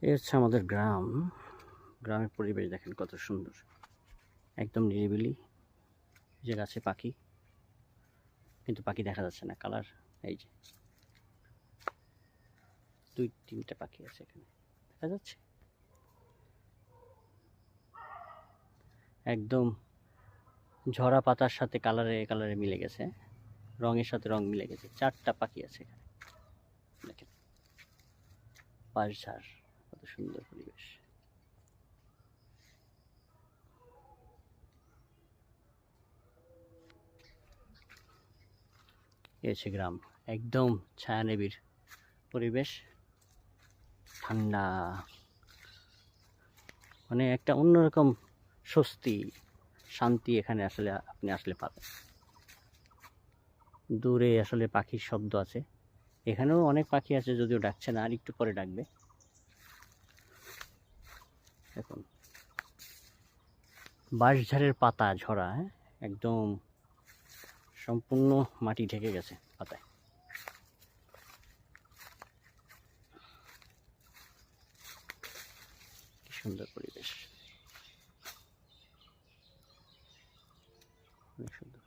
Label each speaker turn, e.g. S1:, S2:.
S1: এই হচ্ছে আমাদের গ্রাম। গ্রামের পরিবেশ দেখেন কত সুন্দর, একদম নিরিবিলি। যে গাছে পাখি, কিন্তু পাখি দেখা যাচ্ছে না, কালার এই যে 2-3টা পাখি আছে এখানে, দেখা যাচ্ছে। একদম ঝরা পাতার সাথে কালারে মিলে গেছে, রঙের সাথে রং মিলে গেছে। 4টা পাখি আছে এখানে, দেখেন বাঁশঝাড়, কত সুন্দর পরিবেশ। এই হচ্ছে গ্রাম, একদম ছায়ানিবিড় পরিবেশ, ঠান্ডা, মানে একটা অন্যরকম স্বস্তি, শান্তি এখানে আসলে আপনি আসলে পাবেন। দূরে আসলে পাখির শব্দ আছে, এখানেও অনেক পাখি আছে, যদিও ডাকছে না, আর একটু পরে ডাকবে। দেখুন বাঁশঝাড়ের পাতা ঝরা, হ্যাঁ, একদম সম্পূর্ণ মাটি ঢেকে গেছে পাতায়। কি সুন্দর পরিবেশ, অনেক সুন্দর।